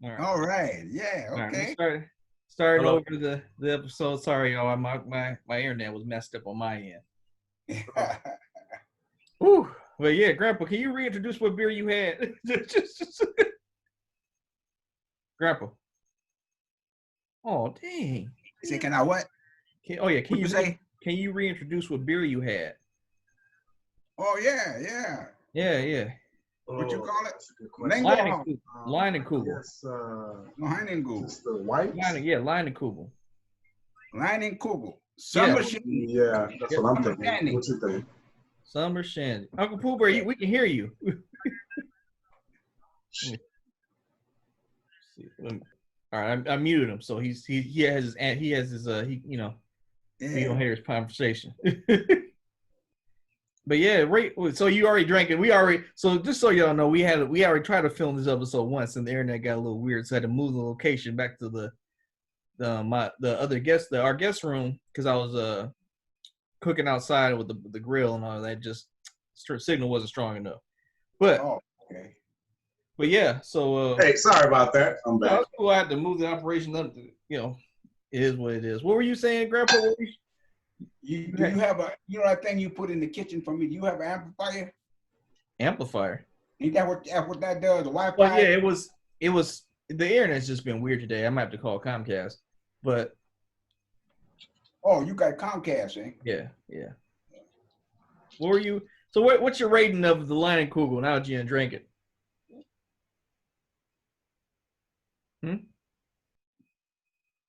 All right. All right. Yeah. All right. We Okay. starting Hello. over the episode. Sorry, y'all. My internet was messed up on my end. Whew. But yeah, Grandpa, can you reintroduce what beer you had? Grandpa. Oh dang. Say, can I what? Oh yeah, What you say? can you reintroduce what beer you had? Oh yeah, yeah. Yeah, yeah. What you Oh, call it? that's a good question. Lingo. Leinenkugel. Yes, Leinenkugel. just the whites. Leinenkugel. Leinenkugel. Yeah. Summer Shandy. Yeah, that's Yeah. what I'm Summer thinking. Shandy. What you think? Summer Shandy. Uncle Pooh Bear, we can hear you. Let me see. All right, I muted him, so he has his you know, we don't hear his conversation. But yeah, right. So you already drank it. So just so y'all know, we already tried to film this episode once, and the internet got a little weird, so I had to move the location back to our guest room, because I was cooking outside with the grill and all that. Just signal wasn't strong enough. But okay. But yeah, so Hey, sorry about that. I'm back. that's cool. I had to move the operation up. It is what it is. What were you saying, Grandpa? You have that thing you put in the kitchen for me? Do you have an amplifier? Amplifier. Ain't that what that does? The Wi-Fi? Well, yeah, it was the internet's just been weird today. I might have to call Comcast. But oh, you got Comcast, eh? Yeah. What were you? So what's your rating of the Leinenkugel now that you didn't drink it?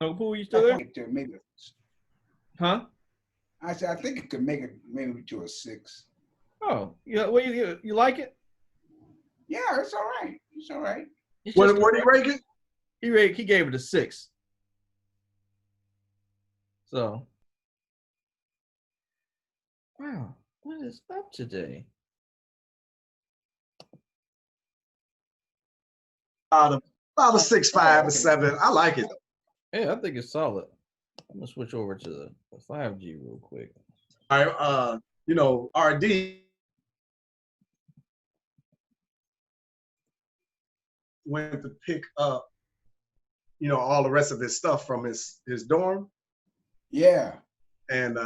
Oh, Pooh, you still there? Huh? I said I think it could make it maybe to a 6. Oh, yeah. Well, you like it? Yeah, it's all right. It's all right. What did he rate it? He gave it a 6. So, wow, what is up today? About a 6.5 or 7. I like it. Yeah, I think it's solid. I'm gonna switch over to the 5G real quick. All right, RD went to pick up, all the rest of his stuff from his dorm. Yeah. And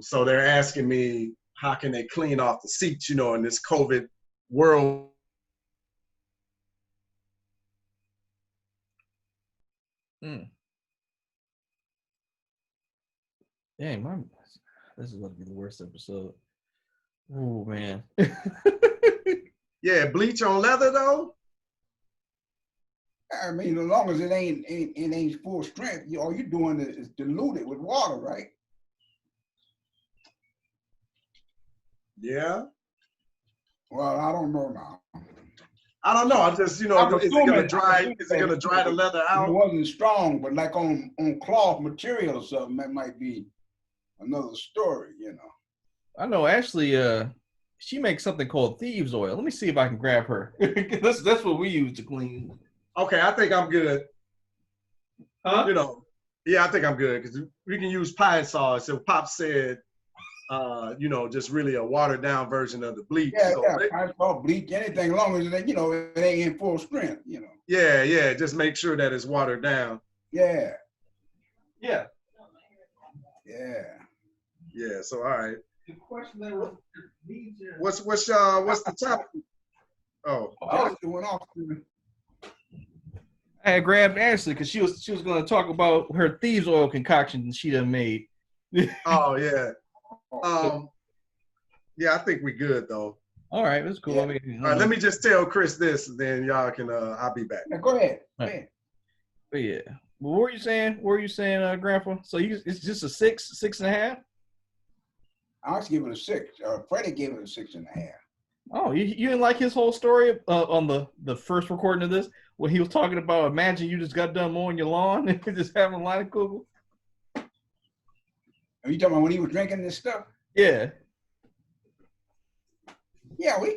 so they're asking me, how can they clean off the seats, in this COVID world? Dang, this is going to be the worst episode. Oh man. Yeah, bleach on leather though. I mean, as long as it ain't full strength, all you're doing is dilute it with water, right? Yeah. Well, I don't know now. I don't know. I just, is it gonna dry? Is it gonna dry the leather out? It wasn't strong, but like on cloth material or something, that might be another story, I know. Actually, she makes something called thieves oil. Let me see if I can grab her. That's what we use to clean. Okay, I think I'm good. Huh? Yeah, I think I'm good because we can use pine sauce. So Pop said, just really a watered down version of the bleach. Yeah, so pine sauce, bleach, anything, as long as it ain't in full strength, Yeah, just make sure that it's watered down. Yeah. Yeah. Yeah. So all right. The question that was what's the topic? Oh, it went off. I had grabbed Ashley because she was going to talk about her thieves oil concoction she done made. Oh yeah. Yeah, I think we good though. All right, that's cool. Yeah. I mean, All right, let me just tell Chris this, and then y'all can. I'll be back. Yeah, go ahead. Right. But yeah, what were you saying? Grandpa? So it's just a 6.5? I was giving it a 6. Freddie gave it a 6.5. Oh, you didn't like his whole story on the first recording of this when he was talking about imagine you just got done mowing your lawn and just having a Leinenkugel? Are you talking about when he was drinking this stuff? Yeah. Yeah, he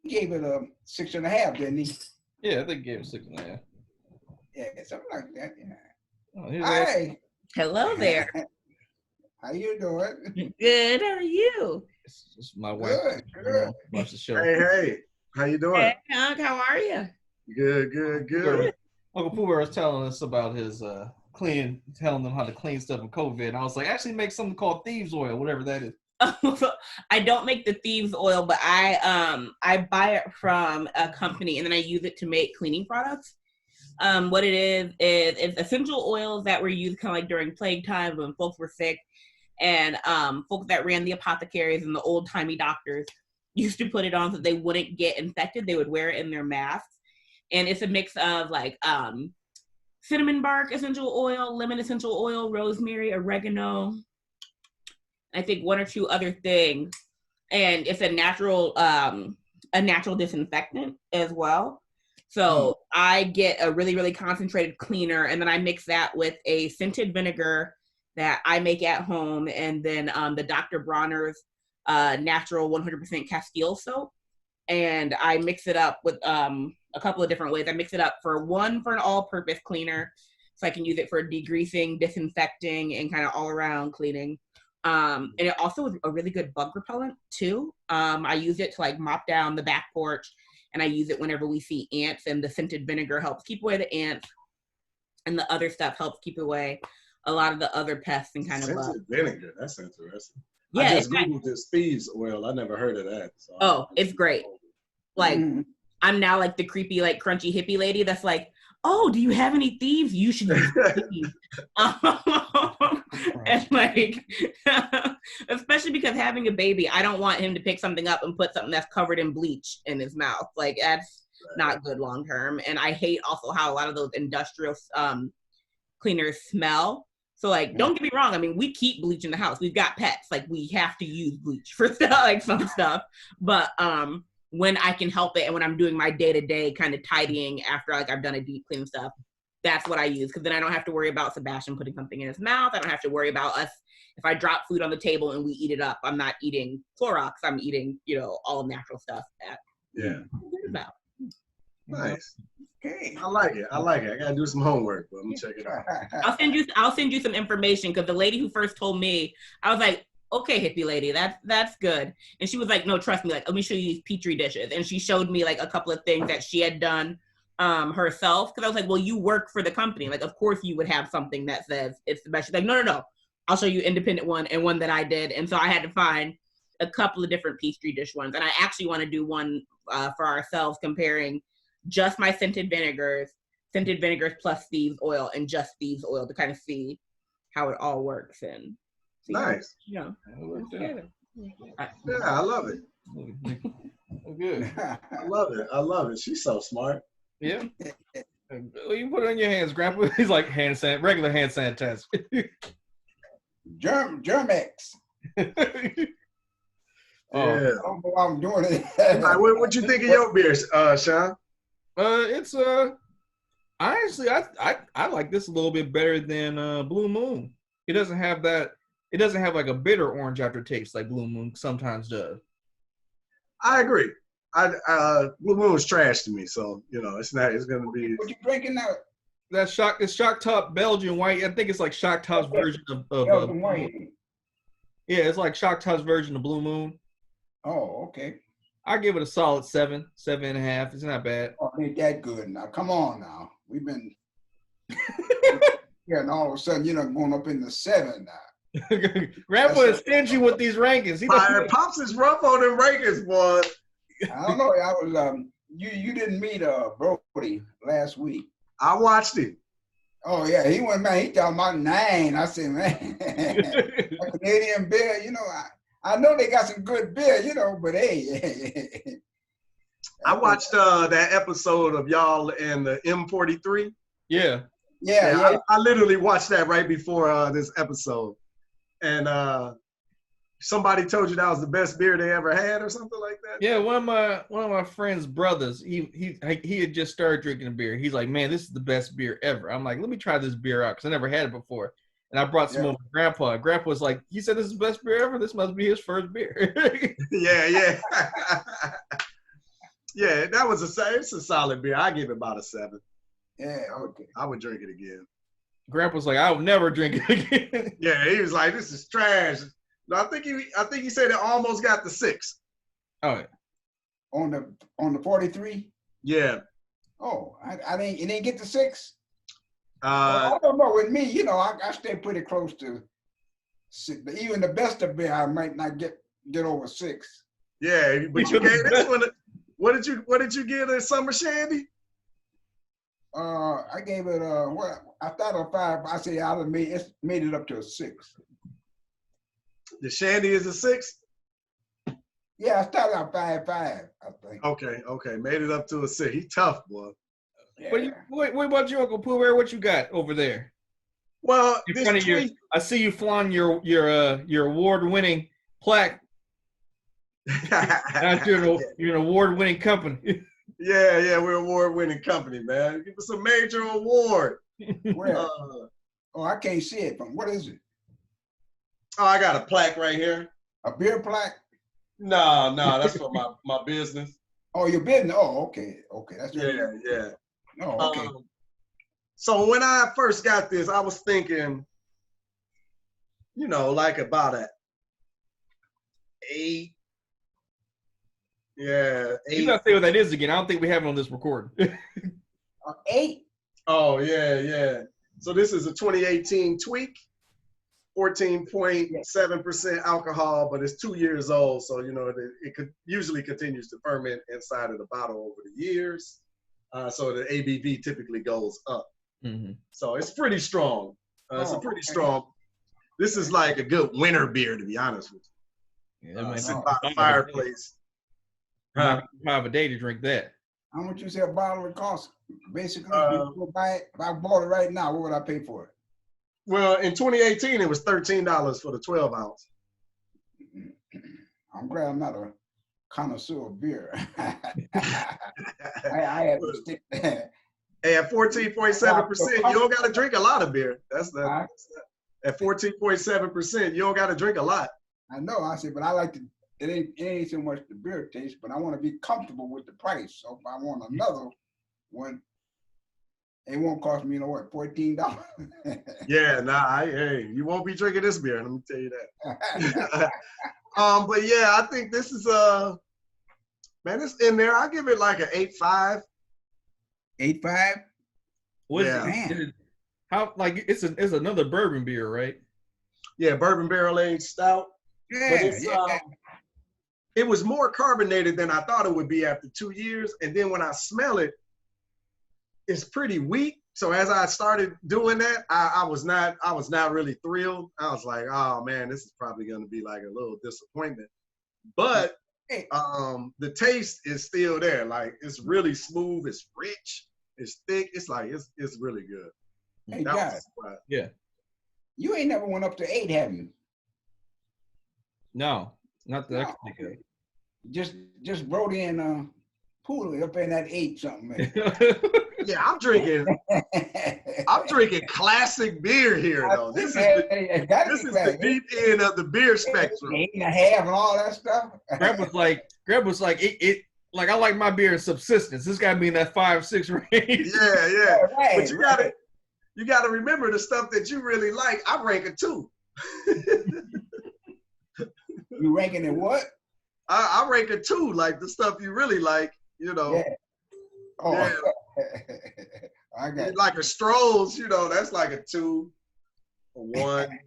gave it a 6.5, didn't he? Yeah, I think he gave it 6.5. Yeah, something like that. Yeah. Oh, Hi. Hello there. How you doing? Good. How are you? This is my wife. Good. Watch the show. Hey, how you doing? Hey, Hunk, how are you? Good. Uncle Pooh Bear was telling us about his telling them how to clean stuff in COVID. And I was like, actually make something called thieves oil, whatever that is. I don't make the thieves oil, but I buy it from a company and then I use it to make cleaning products. What it is it's essential oils that were used kind of like during plague times when folks were sick, and folks that ran the apothecaries and the old timey doctors used to put it on so they wouldn't get infected. They would wear it in their masks, and it's a mix of like cinnamon bark essential oil, lemon essential oil, rosemary, oregano, I think one or two other things, and it's a natural disinfectant as well. So I get a really, really concentrated cleaner, and then I mix that with a scented vinegar that I make at home, and then the Dr. Bronner's natural 100% Castile soap, and I mix it up with a couple of different ways. I mix it up for an all-purpose cleaner, so I can use it for degreasing, disinfecting, and kind of all-around cleaning. And it also is a really good bug repellent too. I use it to like mop down the back porch, and I use it whenever we see ants, and the scented vinegar helps keep away the ants, and the other stuff helps keep away a lot of the other pests and kind of bugs. Scented vinegar, that's interesting. Yeah, I just Googled this thieves oil. I never heard of that. So it's great. Like I'm now like the creepy, like crunchy hippie lady that's like, oh, do you have any thieves? You should use thieves. And like, especially because having a baby, I don't want him to pick something up and put something that's covered in bleach in his mouth. Like that's not good long term. And I hate also how a lot of those industrial cleaners smell. So like, don't get me wrong. I mean, we keep bleach in the house. We've got pets. Like we have to use bleach for like some stuff. But when I can help it and when I'm doing my day-to-day kind of tidying after like I've done a deep clean stuff, that's what I use, because then I don't have to worry about Sebastian putting something in his mouth. I don't have to worry about us if I drop food on the table and we eat it up. I'm not eating Clorox. I'm eating, all natural stuff. About. Nice. Okay. I like it. I gotta do some homework, but I'm gonna check it out. I'll send you some information, because the lady who first told me, I was like, okay, hippie lady, that's good. And she was like, no, trust me, like, let me show you these Petri dishes. And she showed me like a couple of things that she had done herself. Cause I was like, well, you work for the company. Like, of course you would have something that says it's the best. She's like, no. I'll show you independent one, and one that I did. And so I had to find a couple of different Petri dish ones. And I actually want to do one for ourselves, comparing just my scented vinegars plus thieves oil, and just thieves oil, to kind of see how it all works. And see, nice. Yeah, I love it. Good. I love it. She's so smart. Yeah. You put it on your hands, Grandpa. He's like regular hand sanitizer. Germex. Yeah. I don't know why I'm doing it. What you think of your beer, Sean? It's honestly, I like this a little bit better than Blue Moon. It doesn't have that. It doesn't have like a bitter orange aftertaste like Blue Moon sometimes does. I agree. Blue Moon was trash to me, so it's not. It's gonna be. What you drinking now? It's Shock Top Belgian White. I think it's like Shock Top's version of Belgian White. Yeah, it's like Shock Top's version of Blue Moon. Oh, okay. I give it a solid 7.5. It's not bad. Oh, ain't that good now? Come on now. We've been and all of a sudden going up in the 7 now. Grandpa is stingy with these rankings. Pops is rough on them rankings, boy. I don't know. I was you didn't meet Brody last week. I watched it. Oh yeah, he went, man. He talking about 9. I said, man, a Canadian beer. I know they got some good beer, but hey. I watched that episode of y'all in the M43. Yeah. I literally watched that right before this episode, and somebody told you that was the best beer they ever had, or something like that. Yeah, one of my friend's brothers, he had just started drinking a beer. He's like, man, this is the best beer ever. I'm like, let me try this beer out, because I never had it before. And I brought some over to Grandpa. And Grandpa was like, he said this is the best beer ever. This must be his first beer. Yeah. Yeah, that was it's a solid beer. I give it about a 7. Yeah, okay. I would drink it again. Grandpa's like, I will never drink it again. Yeah, he was like, this is trash. No, I think he said it almost got the 6. Oh yeah. On the 43? Yeah. Oh, I didn't. You didn't get to 6. Uh, I don't know. With me, you know, I stay pretty close to 6. Even the best of beer, I might not get over 6. yeah, but you gave this one. What did you get at Summer Shandy? I gave it I thought a 5. I say I made it up to a 6. The Shandy is a 6. Yeah, I started out 5.5. I think. Okay, made it up to a 6. He tough, boy. Yeah. What about you, Uncle Pooh Bear? What you got over there? Well, In front of you, I see you flaunting your award-winning plaque. Now you're an award-winning company. Yeah, we're an award-winning company, man. Give us a major award. Where? Oh, I can't see it. From what is it? Oh, I got a plaque right here. A beer plaque? No, that's for my business. Oh, your business. Oh, okay. That's yeah. Oh, okay. So when I first got this, I was thinking, you know, like about an 8. Yeah, 8. You gotta say what that is again. I don't think we have it on this recording. 8? Oh, yeah. So this is a 2018 Tweak, 14.7% alcohol, but it's 2 years old. So, you know, it could usually continues to ferment inside of the bottle over the years. So the ABV typically goes up. Mm-hmm. So it's pretty strong. It's a pretty strong. This is like a good winter beer, to be honest with you. Yeah, Sit by the fireplace. Have a day to drink that. How much you say a bottle would cost? Basically, if you buy it, if I bought it right now, what would I pay for it? Well, in 2018, it was $13 for the 12 ounce. I'm glad I'm not a connoisseur of beer. I had to stick there. Hey, at 14.7%, you don't got to drink a lot of beer. That's at 14.7%, you don't got to drink a lot. I know. I said, but I like to. It ain't so much the beer taste, but I want to be comfortable with the price. So if I want another one, it won't cost me, $14. Hey, you won't be drinking this beer. Let me tell you that. But yeah, I think this is man, it's in there. I give it like an 8.5. 8.5. What yeah. Is it? How like it's another bourbon beer, right? Yeah, bourbon barrel aged stout. Yeah, but it's, it was more carbonated than I thought it would be after 2 years, and then when I smell it, it's pretty weak. So as I started doing that, I was not really thrilled. I was like, oh man, this is probably going to be like a little disappointment. But the taste is still there. Like it's really smooth. It's rich. It's thick. It's like it's really good. Hey guys, yeah. You ain't never went up to 8, have you? No, not that I can think of. Just wrote in pool up in that 8 something. Man. Yeah, I'm drinking classic beer here though. This is the deep end of the beer spectrum. 8.5 and all that stuff. Greg was like it like I like my beer in subsistence. This gotta be in that 5-6 range. Yeah. Right, but you gotta remember the stuff that you really like. I rank it 2. You ranking it what? I rank it 2, like the stuff you really like, you know. Yeah. Oh, yeah. I got it. Like a Stroh's, that's like a 2, a 1.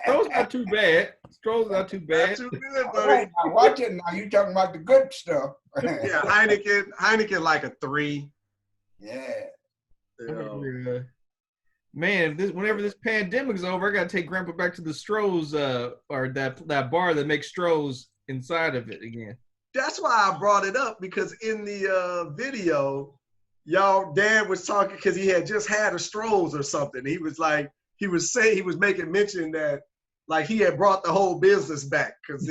Stroh's not too bad. Not too good, buddy. Right, now watch it now. You talking about the good stuff. Yeah, Heineken like a 3. Yeah. Man, whenever this pandemic's over, I gotta take Grandpa back to the Stroh's or that bar that makes Stroh's inside of it again. That's why I brought it up, because in the video, y'all dad was talking because he had just had a Stroh's or something. He was making mention that like he had brought the whole business back because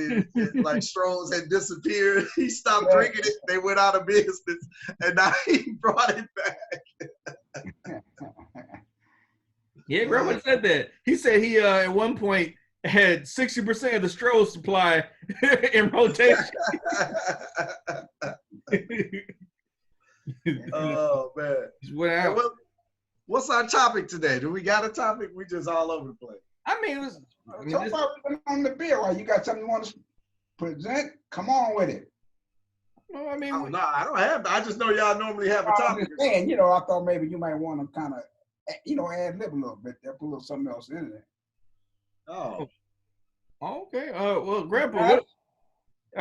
like Stroh's had disappeared. He stopped drinking it. They went out of business, and now he brought it back. Yeah, Grandpa said that. He said he at one point had 60% of the Stroh's supply in rotation. Oh man! Hey, what's our topic today? Do we got a topic? We just all over the place. I mean, so far we've been on the beer. Why you got something you want to present? Come on with it. Well, I mean, No, I don't have. I just know y'all normally have a I'm topic. just saying, you know, I thought maybe you might want to kind of, you know, ad lib a little bit there, put a little something else in there. Oh, okay. Well, Grandpa,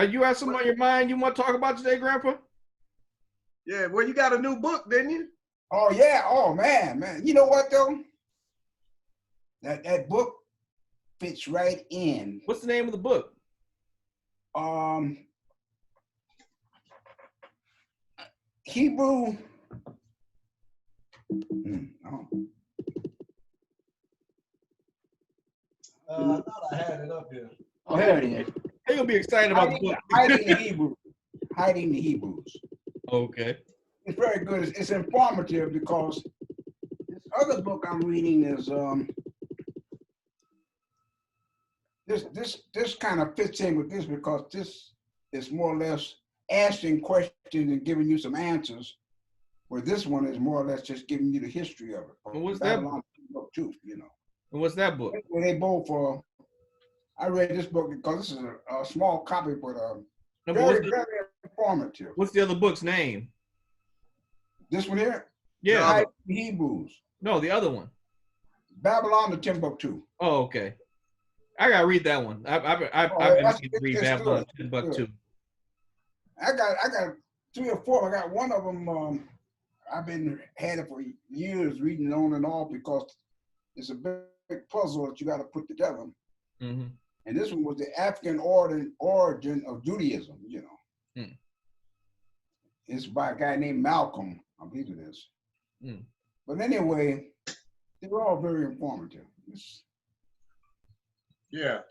you have something on your mind you want to talk about today, Grandpa? yeah. Well, you got a new book, didn't you? Oh yeah. Oh man. You know what though? That book fits right in. What's the name of the book? Hebrew. I thought I had it up here. Oh, here it is. Hey, you'll be excited about the book. Hiding the Hebrews. Hiding the Hebrews. Okay. It's very good. It's informative because this other book I'm reading is this kind of fits in with this because this is more or less asking questions and giving you some answers, where this one is more or less just giving you the history of it. And what's that book too? You know. And what's that book? They both I read this book because this is a small copy, but very informative. What's the other book's name? This one here? Yeah. Hebrews. No, the other one. Babylon the Timbuktu. Oh, okay. I gotta read that one. I've been looking to read Babylon Timbuktu. I got 3 or 4. I got one of them. I've had it for years, reading on and off because it's a big puzzle that you got to put together. Mm-hmm. And this one was the African origin of Judaism. You know, it's by a guy named Malcolm, I believe it is. But anyway, they were all very informative. Yeah.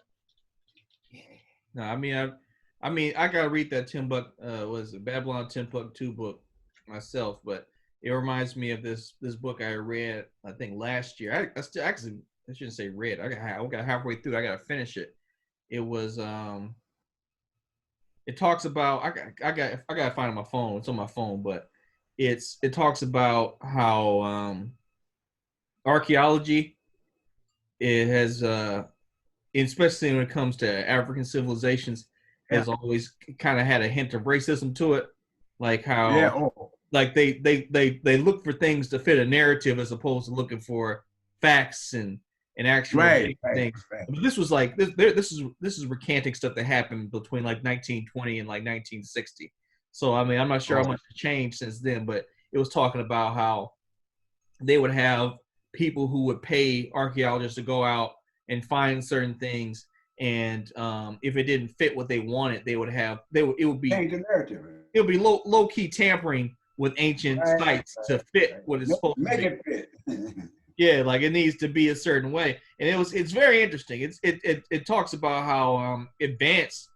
No, I mean, I gotta read that Babylon Timbuktu book myself, but it reminds me of this book I read, I think last year. I shouldn't say read. I got halfway through. I gotta finish it. It was it talks about I gotta find it on my phone. It's on my phone, but it talks about how archaeology it has especially when it comes to African civilizations, has always kind of had a hint of racism to it, like how like they look for things to fit a narrative as opposed to looking for facts and actual things. Right. But this was like this is recanting stuff that happened between like 1920 and like 1960. So I mean, I'm not sure how much has changed since then, but it was talking about how they would have people who would pay archaeologists to go out and find certain things, and if it didn't fit what they wanted, it would be change the narrative. It would be low key tampering with ancient sites to fit what it's supposed to be. Make it fit. Yeah, like it needs to be a certain way, and it's very interesting. It talks about how advanced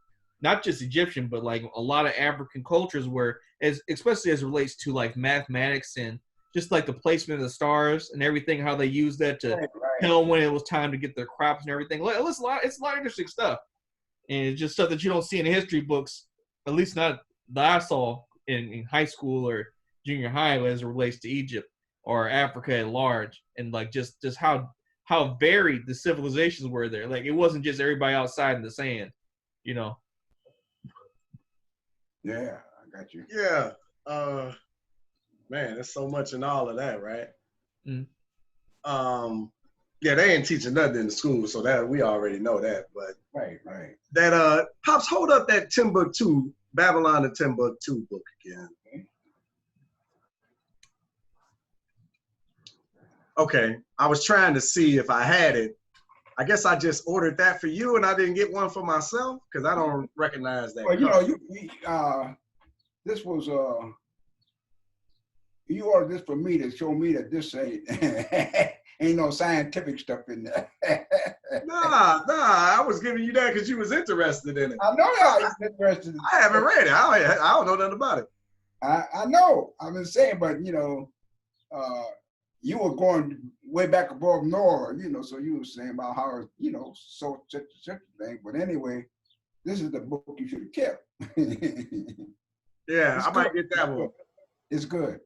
not just Egyptian, but like a lot of African cultures were, especially as it relates to like mathematics and just like the placement of the stars and everything, how they use that to tell when it was time to get their crops and everything. It's a lot of interesting stuff. And it's just stuff that you don't see in the history books, at least not that I saw in high school or junior high as it relates to Egypt or Africa at large. And like just how varied the civilizations were there. Like it wasn't just everybody outside in the sand, you know. Yeah, I got you. Yeah. Man, there's so much in all of that, right? Yeah, they ain't teaching nothing in the school, so that we already know that. But right. That Pops, hold up that Timbuktu, Babylon and Timbuktu book again. Okay, I was trying to see if I had it. I guess I just ordered that for you, and I didn't get one for myself because I don't recognize that. Well, this was you ordered this for me to show me that this ain't no scientific stuff in there. Nah, I was giving you that because you was interested in it. I know I was interested. I haven't read it. I don't know nothing about it. I know. I've been saying, but you were going way back above Noah, so you were saying about how, so such a thing. But anyway, this is the book you should have kept. Yeah, I might get that one. It's good.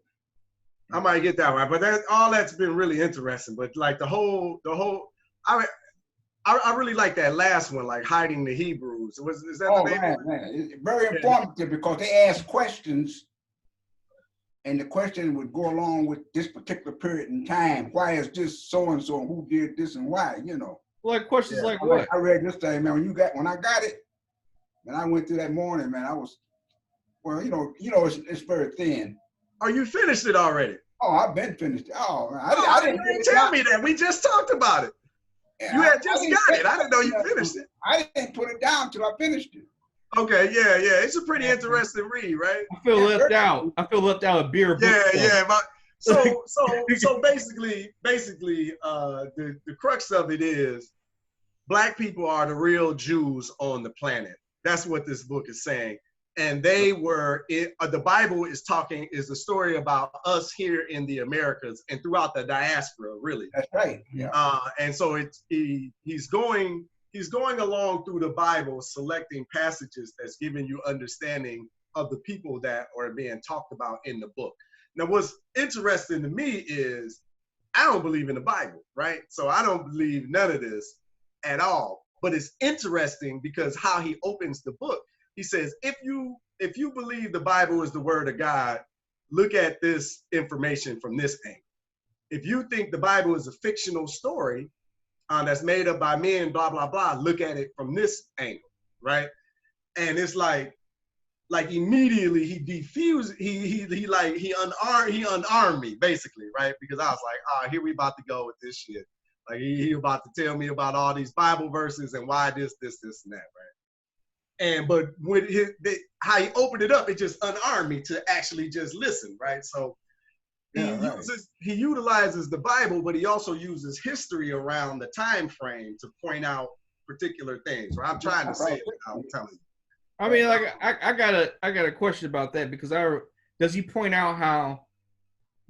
I might get that one, but all that's been really interesting. But like the whole, I I really like that last one, like hiding the Hebrews. Is that Oh, the name? man. It's very informative because they ask questions, and the question would go along with this particular period in time. Why is this so and so? Who did this and why? You know. Like questions like what? I read this thing, man. When I got it, and I went through that morning, man. I was, well, it's very thin. Oh, you finished it already? Oh, I've been finished. Oh, man. I didn't tell me that. We just talked about it. Yeah, you had just got it. I didn't know you finished it. I didn't put it down till I finished it. Okay, yeah. It's a pretty interesting read, right? I feel left out. I feel left out of beer. Yeah. So basically, the crux of it is Black people are the real Jews on the planet. That's what this book is saying. And they were, the Bible is the story about us here in the Americas and throughout the diaspora, really. That's right. Yeah. And so he's going along through the Bible, selecting passages that's giving you understanding of the people that are being talked about in the book. Now, what's interesting to me is I don't believe in the Bible, right? So I don't believe none of this at all. But it's interesting because how he opens the book. He says, if you believe the Bible is the word of God, look at this information from this angle. If you think the Bible is a fictional story that's made up by men, blah, blah, blah, look at it from this angle, right? And it's like immediately he unarmed me, basically, right? Because I was like, here we about to go with this shit. Like he about to tell me about all these Bible verses and why this, and that, right? But when how he opened it up, it just unarmed me to actually just listen, right? So he utilizes the Bible, but he also uses history around the time frame to point out particular things. Right? I'm trying to say it. I'm telling you. I mean, like I got a question about that because does he point out how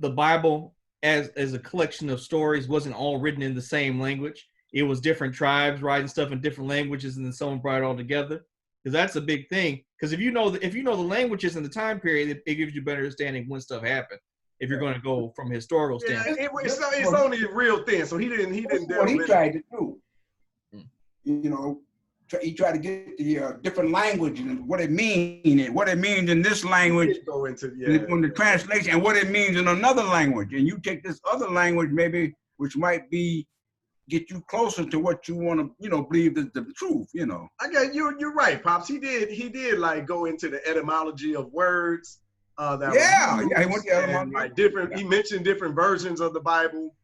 the Bible as a collection of stories wasn't all written in the same language? It was different tribes writing stuff in different languages, and then someone brought it all together. Because that's a big thing. Because if you know the languages in the time period, it gives you a better understanding when stuff happened. If you're going to go from a historical standpoint, it's only a real thing. So he didn't. What he tried to do, you know, he tried to get the different language and what it means in this language, go into the translation, and what it means in another language. And you take this other language, maybe, which might be get you closer to what you want to, believe is the truth, I got you. You're right, Pops. He did like go into the etymology of words. He went to etymology. Like different. He mentioned different versions of the Bible.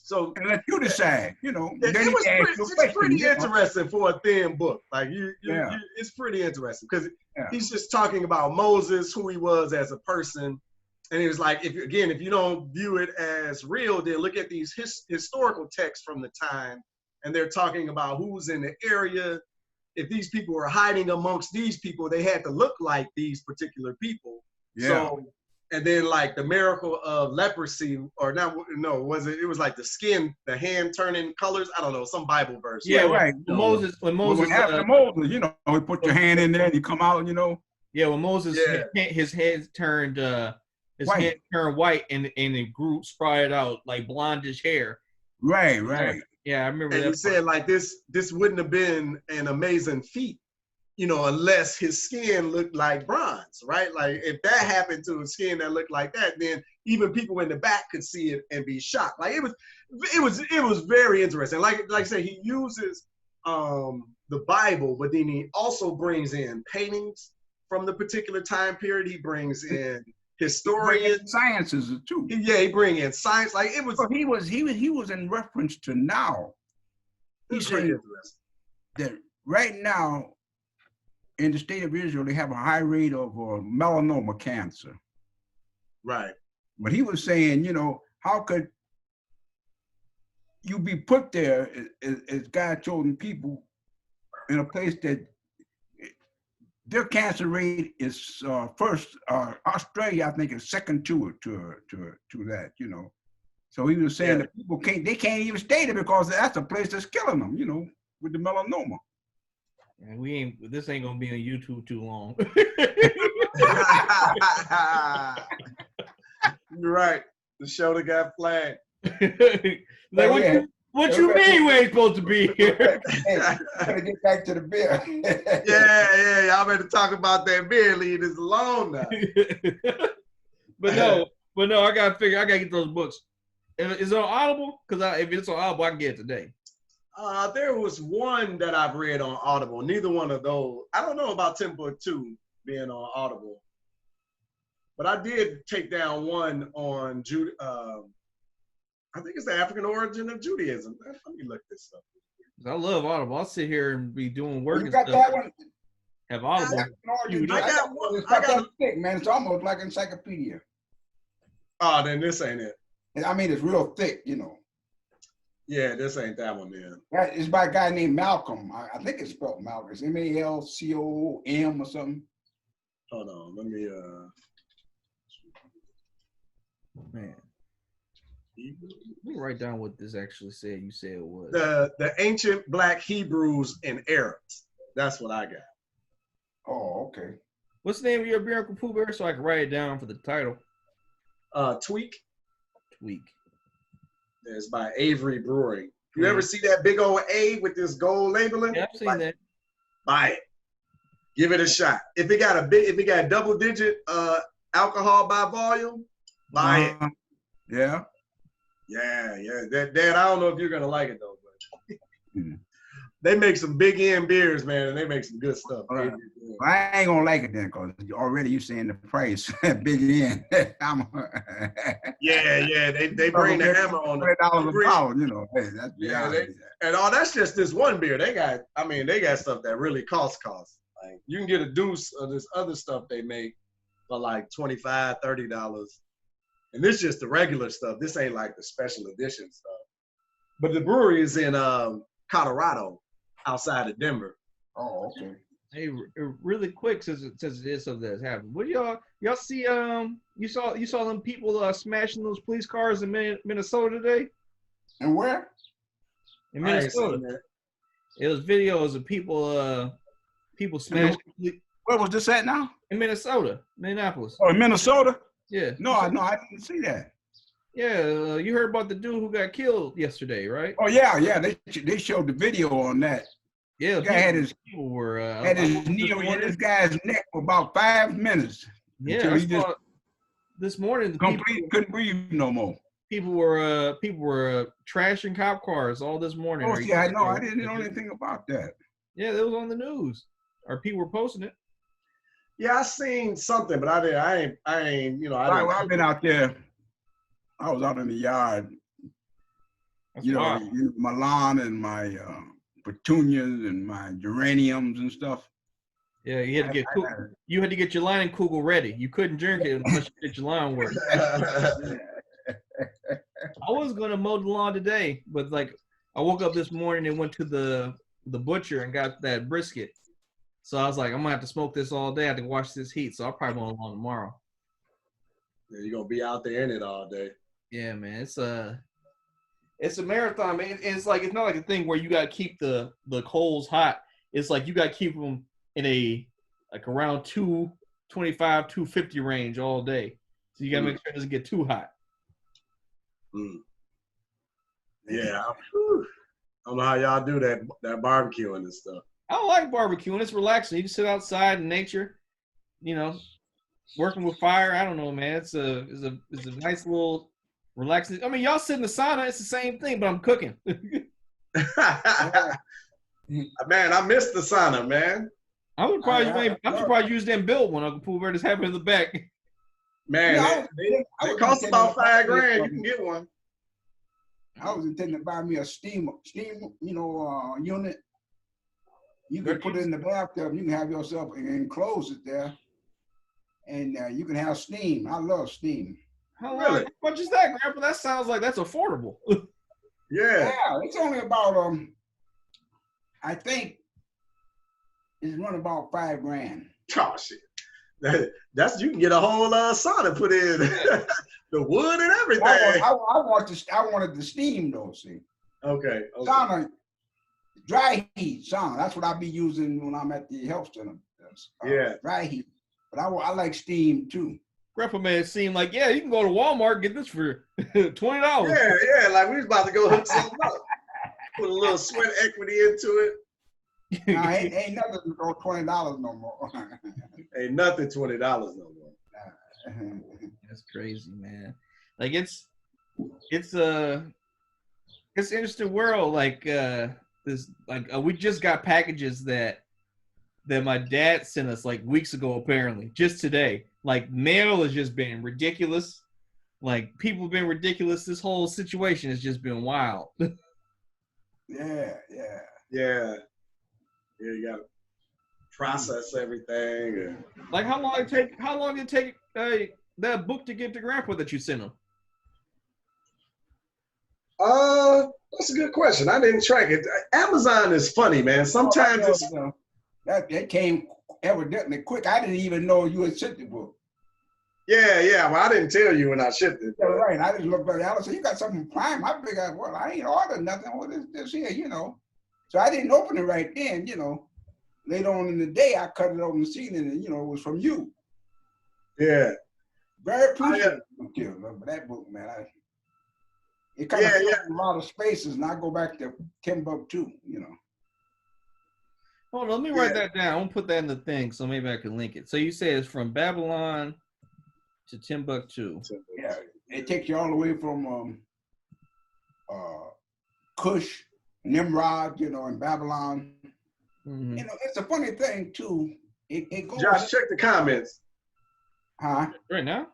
So and let you decide, it's pretty interesting for a thin book. Like it's pretty interesting because he's just talking about Moses, who he was as a person. And he was like, if you don't view it as real, then look at these historical texts from the time. And they're talking about who's in the area. If these people were hiding amongst these people, they had to look like these particular people. Yeah. So, and then like the miracle of leprosy, or it was like the skin, the hand turning colors. I don't know, some Bible verse. Yeah, right. When Moses, after Moses, he put your hand in there and you come out, Yeah, when Moses, his head turned, head turned white and it grew, sprouted out like blondish hair. Right. Yeah, I remember and that. He said like this wouldn't have been an amazing feat, unless his skin looked like bronze, right? Like if that happened to a skin that looked like that, then even people in the back could see it and be shocked. Like it was very interesting. Like I said, he uses the Bible, but then he also brings in paintings from the particular time period. He brings in historians, sciences too. He bring in science. Like it was. He was in reference to now. He's saying that right now in the state of Israel, they have a high rate of melanoma cancer. Right. But he was saying, how could you be put there as God-chosen people in a place that their cancer rate is first. Australia, I think, is second to that. So he was saying that people can't even stay there because that's a place that's killing them. With the melanoma. And this ain't gonna be on YouTube too long. You're right. The show that got flagged. What you mean we ain't supposed to be here? Hey, gotta get back to the beer. yeah, y'all better talk about that beer. Leave this alone now. but no, I gotta get those books. Is it on Audible? Because if it's on Audible, I can get it today. There was one that I've read on Audible. Neither one of those. I don't know about Timbuktu being on Audible, but I did take down one on I think it's the African origin of Judaism. Let me look this up. I love Audible. I'll sit here and be doing work. You got that one? Have Audible. I got one. It's not that thick, man. It's almost like an encyclopedia. Oh, then this ain't it. I mean, it's real thick, you know. Yeah, this ain't that one, man. It's by a guy named Malcolm. I think it's spelled Malcolm. It's Malcom or something. Hold on, let me. Man, let me write down what this actually said. You said it was the ancient Black Hebrews and Arabs. That's what I got. Oh, okay. What's the name of your beer, Uncle Pooh Bear, so I can write it down for the title? Tweak. It's by Avery Brewing. You ever see that big old A with this gold labeling? Yeah, I've seen that. Buy it. Give it a shot. If it got double digit alcohol by volume, buy it. Yeah. Yeah. Dad, I don't know if you're gonna like it though, but they make some big end beers, man, and they make some good stuff. Right. Well, I ain't gonna like it then, cause already you saying the price big end. yeah. They bring the hammer on $20 a pound, you know. Hey, that's just this one beer. They got stuff that really costs. Like you can get a deuce of this other stuff they make for like $25, $30. And this is just the regular stuff. This ain't like the special edition stuff. But the brewery is in Colorado, outside of Denver. Oh, okay. Hey, really quick, since it is something that's happened. What y'all see? You saw them people smashing those police cars in Minnesota today? And where? In Minnesota. It was videos of people smashing. Where was this at now? In Minnesota, Minneapolis. Oh, in Minnesota? Yeah. No, I didn't see that. Yeah, you heard about the dude who got killed yesterday, right? Oh yeah. They showed the video on that. Yeah, the guy had his knee on this guy's neck for about 5 minutes. Yeah, this morning couldn't breathe no more. People were trashing cop cars all this morning. Oh yeah, I know. I didn't know anything about that. Yeah, that was on the news. Or people were posting it. Yeah, I seen something, but I ain't. You know, I've been out there. I was out in the yard. That's you know, wild. my lawn and my petunias and my geraniums and stuff. Yeah, you had to get your Leinenkugel ready. You couldn't drink it unless you get your lawn work. I was gonna mow the lawn today, but like I woke up this morning and went to the butcher and got that brisket. So I was like, I'm gonna have to smoke this all day. I have to watch this heat, so I'll probably mow the lawn tomorrow. Yeah, you're gonna be out there in it all day. Yeah, man, it's a marathon, man. It's like it's not like a thing where you gotta keep the coals hot. It's like you gotta keep them in around 225, 250 range all day. So you gotta make sure it doesn't get too hot. Yeah, I don't know how y'all do that barbecuing and stuff. I don't like barbecuing. It's relaxing. You can sit outside in nature, you know, working with fire. I don't know, man. It's a nice little relaxing. I mean, y'all sit in the sauna. It's the same thing, but I'm cooking. Man, I miss the sauna, man. I'm surprised you didn't build one. Uncle Pooh Bear just have it in the back. Man, it costs about $5,000. You can get one. I was intending to buy me a steam, unit. You can put it in the bathtub. You can have yourself enclose it there, and you can have steam. I love steam. How much is that, Grandpa? That sounds like that's affordable. Yeah, it's only about I think it's running about $5,000. Oh shit, that's you can get a whole sauna put in, the wood and everything. I wanted the steam though. See. Okay. Sauna, dry heat sauna. That's what I be using when I'm at the health center. Yeah. Dry heat, but I like steam too. Grandpa made it seem like, yeah, you can go to Walmart and get this for $20. Yeah, like we was about to go hook something up. Put a little sweat equity into it. Nah, ain't nothing go $20 no more. Ain't nothing $20 no more. That's crazy, man. Like it's an interesting world. Like this, like we just got packages that my dad sent us like weeks ago, apparently, just today. Like mail has just been ridiculous. Like people have been ridiculous. This whole situation has just been wild. Yeah. You gotta process everything. And... Like how long did it take that book to get to Grandpa that you sent him? That's a good question. I didn't track it. Amazon is funny, man. Sometimes it's that came evidently quick. I didn't even know you had sent the book. Yeah. Well, I didn't tell you when I shipped it. Yeah, right. I just looked at it. I said, "You got something Prime?" I figured, well, I ain't ordered nothing. What is this here? So I didn't open it right then. Later on in the day, I cut it open and seen it, and it was from you. Yeah. Very appreciative of that book, man. It kind of fills a lot of spaces, and I go back to Timbuktu. Hold on, let me write that down. I'm gonna put that in the thing so maybe I can link it. So you say it's from Babylon to Timbuktu. Yeah, it takes you all the way from Cush, Nimrod, in Babylon. Mm-hmm. It's a funny thing too. It goes. Josh, check the comments. Huh? Right now?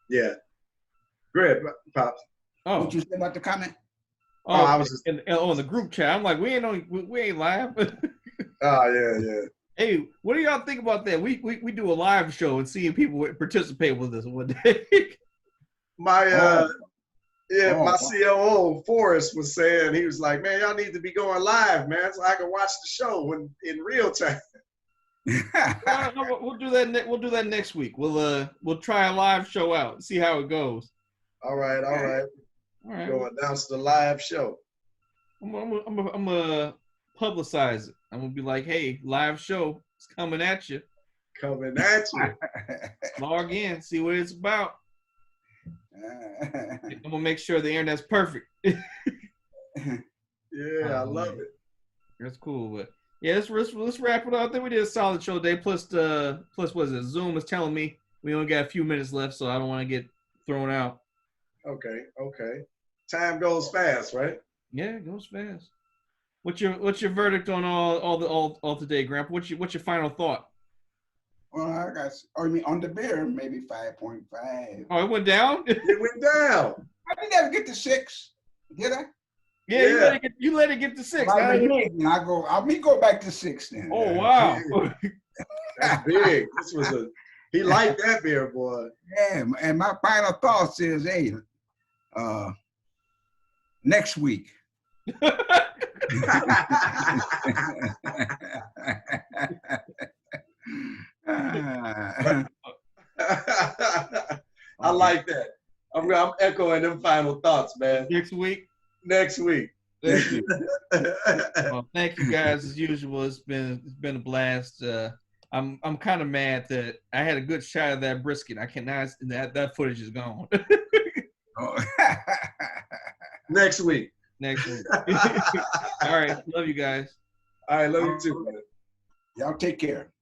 Yeah. Great, Pops. Oh. What you say about the comment? Oh, I was just in the group chat. I'm like, we ain't live. Oh yeah. Hey, what do y'all think about that? We do a live show and seeing people participate with us one day. My COO Forrest was saying, he was like, man, y'all need to be going live, man, so I can watch the show in real time. We'll do that. We'll do that next week. We'll try a live show out and see how it goes. All right. Go announce the live show. I'm gonna publicize it. I'm gonna be like, hey, live show is coming at you. Log in, see what it's about. I'm gonna make sure the internet's perfect. Yeah, I love it. That's cool, but yeah, let's wrap it up. I think we did a solid show today. Plus what is it? Zoom is telling me we only got a few minutes left, so I don't want to get thrown out. Okay. Time goes fast, right? Yeah, it goes fast. What's your verdict on all today, Grandpa? What's your final thought? Well, you mean on the beer, maybe 5.5. Oh, it went down? It went down. I didn't ever get to 6, did I? Yeah. You let it get to 6. I'll go back to 6 then. Oh wow. That's big. He liked that beer, boy. Yeah, and my final thoughts is, hey, next week. I like that. I'm echoing them final thoughts, man. Next week. Thank you. Well, thank you guys as usual. It's been a blast. I'm kind of mad that I had a good shot of that brisket. I cannot. That footage is gone. Next week. All right. Love you guys. All right. Love you too, man. Y'all take care.